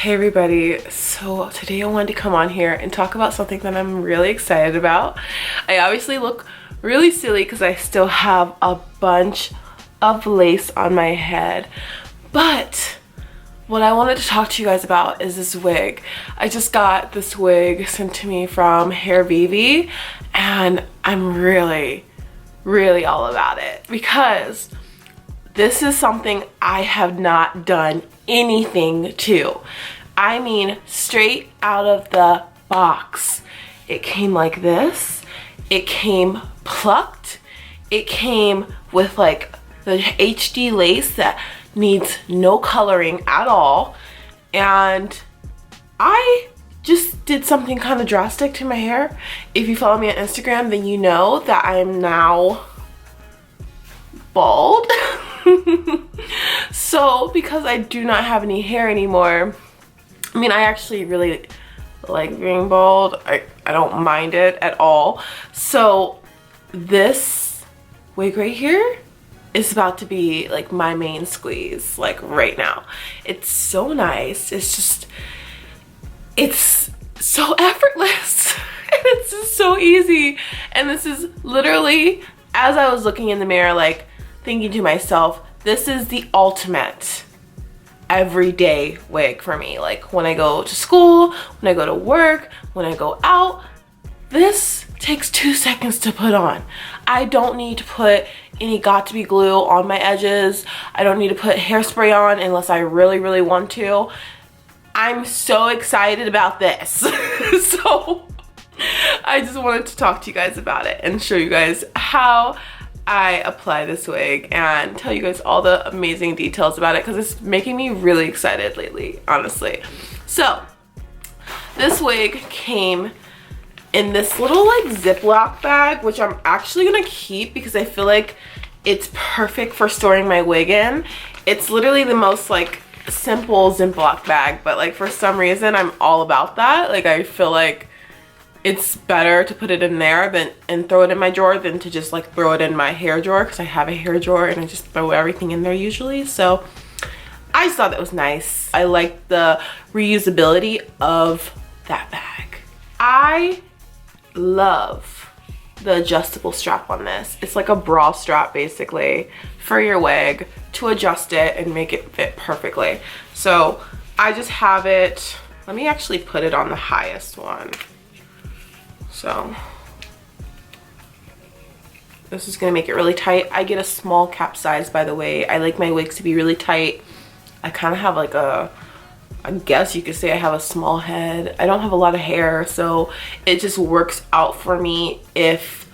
Hey everybody, so today I wanted to come on here and talk about something that I'm really excited about. I obviously look really silly because I still have a bunch of lace on my head, but what I wanted to talk to you guys about is this wig. I just got this wig sent to me from Hairvivi and I'm really all about it because this is something I have not done anything to. I mean, straight out of the box. It came like this. It came plucked. It came with like the HD lace that needs no coloring at all. And I just did something kind of drastic to my hair. If you follow me on Instagram, then you know that I'm now bald. So because I do not have any hair anymore, I mean, I actually really like being bald. I don't mind it at all. So this wig right here is about to be like my main squeeze, like right now. It's so nice. It's just, it's so effortless. And it's just so easy. And this is literally, as I was looking in the mirror, like thinking to myself, this is the ultimate everyday wig for me. Like when I go to school, when I go to work, when I go out, this takes 2 seconds to put on. I don't need to put any got-to-be glue on my edges. I don't need to put hairspray on unless I really want to. I'm so excited about this. So I just wanted to talk to you guys about it and show you guys how I apply this wig and tell you guys all the amazing details about it because it's making me really excited lately, honestly. So this wig came in this little like Ziploc bag, which I'm actually gonna keep because I feel like it's perfect for storing my wig in. It's literally the most like simple Ziploc bag, but like for some reason I'm all about that. Like I feel like it's better to put it in there and throw it in my drawer than to just like throw it in my hair drawer because I have a hair drawer and I just throw everything in there usually. So I just thought that was nice. I like the reusability of that bag. I love the adjustable strap on this. It's like a bra strap basically for your wig to adjust it and make it fit perfectly. So I just have it. Let me actually put it on the highest one. So this is gonna make it really tight. I get a small cap size, by the way. I like my wigs to be really tight. I kind of have like I guess you could say I have a small head. I don't have a lot of hair, so it just works out for me if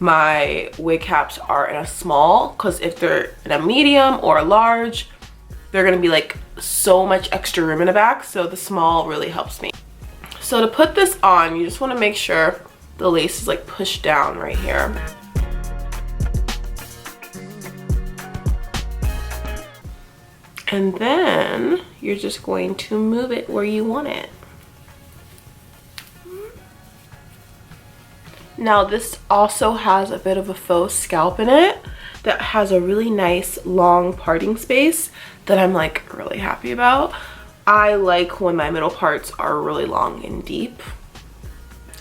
my wig caps are in a small, because if they're in a medium or a large, they're gonna be like so much extra room in the back, so the small really helps me. So to put this on, you just want to make sure the lace is like pushed down right here. And then you're just going to move it where you want it. Now this also has a bit of a faux scalp in it that has a really nice long parting space that I'm like really happy about. I like when my middle parts are really long and deep.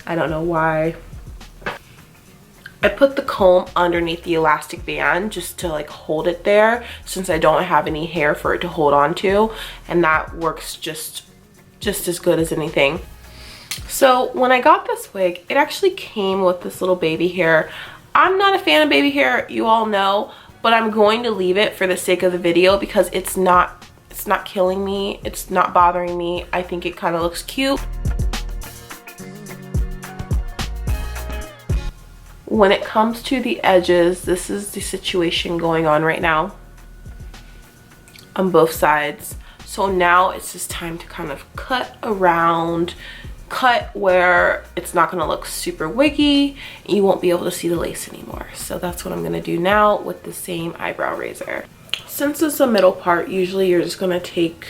I don't know why. I put the comb underneath the elastic band just to like hold it there since I don't have any hair for it to hold on to, and that works just as good as anything. So when I got this wig, it actually came with this little baby hair. I'm not a fan of baby hair, you all know, but I'm going to leave it for the sake of the video because it's not killing me, it's not bothering me. I think it kind of looks cute. When it comes to the edges, this is the situation going on right now on both sides. So now it's just time to kind of cut around, cut where it's not gonna look super wiggy and you won't be able to see the lace anymore. So that's what I'm gonna do now with the same eyebrow razor. Since it's a middle part, usually you're just gonna take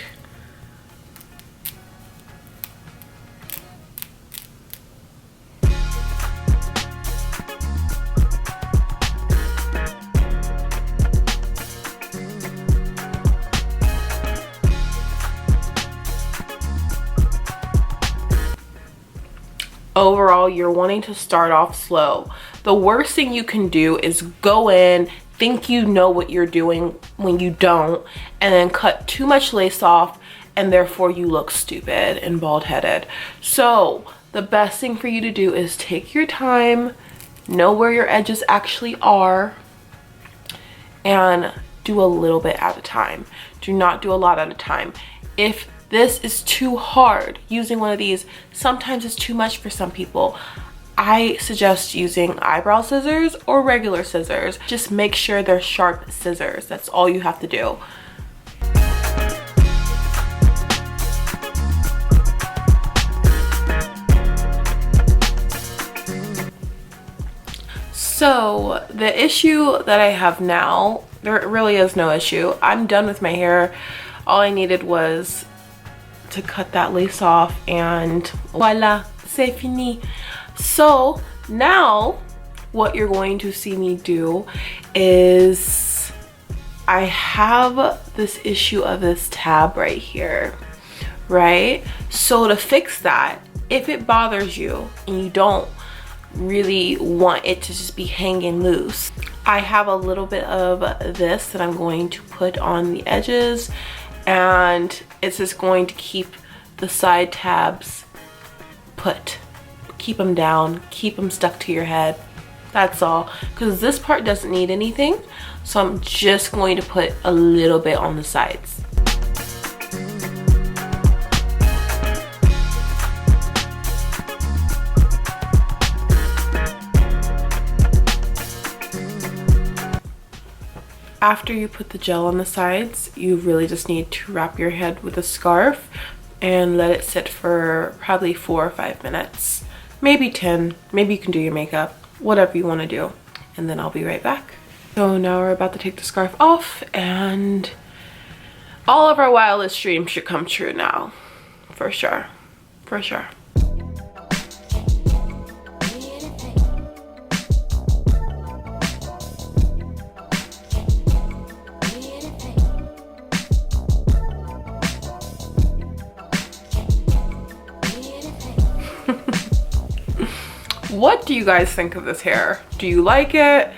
overall you're wanting to start off slow. The worst thing you can do is go in, think you know what you're doing when you don't, and then cut too much lace off, and therefore you look stupid and bald-headed. So the best thing for you to do is take your time, know where your edges actually are, and do a little bit at a time. Do not do a lot at a time. If this is too hard, using one of these, sometimes it's too much for some people. I suggest using eyebrow scissors or regular scissors. Just make sure they're sharp scissors. That's all you have to do. So the issue that I have now, there really is no issue. I'm done with my hair. All I needed was to cut that lace off and voila, c'est fini. So now what you're going to see me do is, I have this issue of this tab right here, right? So to fix that, if it bothers you and you don't really want it to just be hanging loose, I have a little bit of this that I'm going to put on the edges, and it's just going to keep the side tabs put. Keep them down, keep them stuck to your head. That's all, because this part doesn't need anything, so I'm just going to put a little bit on the sides. After you put the gel on the sides, you really just need to wrap your head with a scarf and let it sit for probably 4 or 5 minutes, maybe 10. Maybe you can do your makeup, whatever you want to do, and then I'll be right back. So now we're about to take the scarf off, and all of our wildest dreams should come true now, for sure, for sure. What do you guys think of this hair? Do you like it?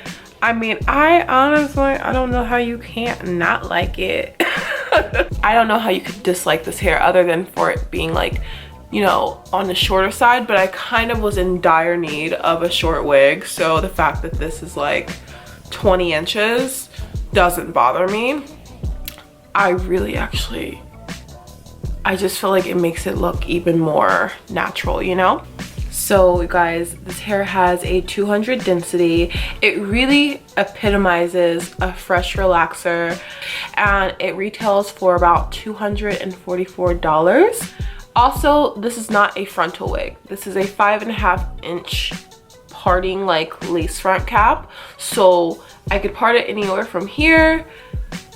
I mean, I honestly, I don't know how you can't not like it. I don't know how you could dislike this hair other than for it being like, you know, on the shorter side, but I kind of was in dire need of a short wig. So the fact that this is like 20 inches doesn't bother me. I really actually, I just feel like it makes it look even more natural, you know? So you guys, this hair has a 200 density. It really epitomizes a fresh relaxer, and it retails for about $244. Also, this is not a frontal wig. This is a 5.5 inch parting like lace front cap. So I could part it anywhere from here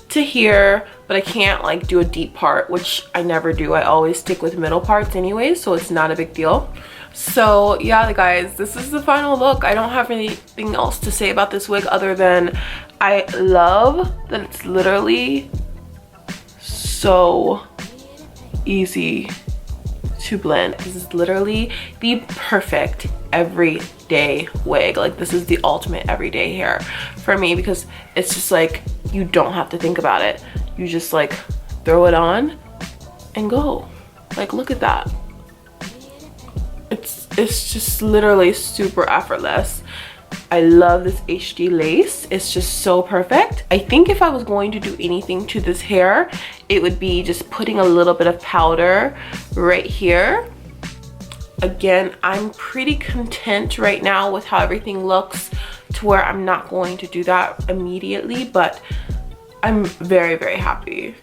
to here, but I can't like do a deep part, which I never do. I always stick with middle parts anyway, so it's not a big deal. So yeah, guys, this is the final look. I don't have anything else to say about this wig other than I love that it's literally so easy to blend. This is literally the perfect everyday wig. Like, this is the ultimate everyday hair for me, because it's just like, you don't have to think about it. You just like throw it on and go. Like, look at that. It's just literally super effortless. I love this HD lace. It's just so perfect. I think if I was going to do anything to this hair, it would be just putting a little bit of powder right here. Again, I'm pretty content right now with how everything looks, to where I'm not going to do that immediately, but I'm very, very happy.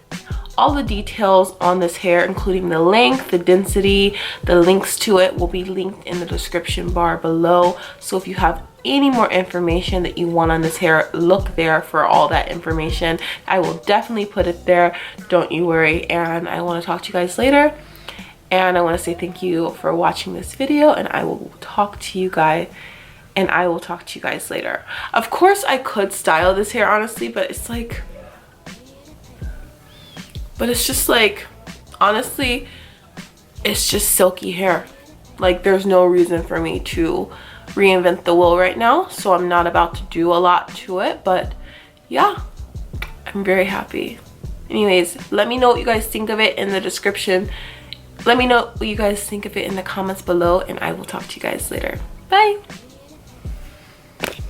All the details on this hair, including the length, the density, the links to it will be linked in the description bar below. So if you have any more information that you want on this hair, look there for all that information. I will definitely put it there, don't you worry. And I want to talk to you guys later. And I want to say thank you for watching this video, and I will talk to you guys later. Of course, I could style this hair, honestly, but it's like, honestly, it's just silky hair. Like there's no reason for me to reinvent the wheel right now, so I'm not about to do a lot to it. But yeah, I'm very happy. Anyways, let me know what you guys think of it in the description. Let me know what you guys think of it in the comments below, and I will talk to you guys later. Bye.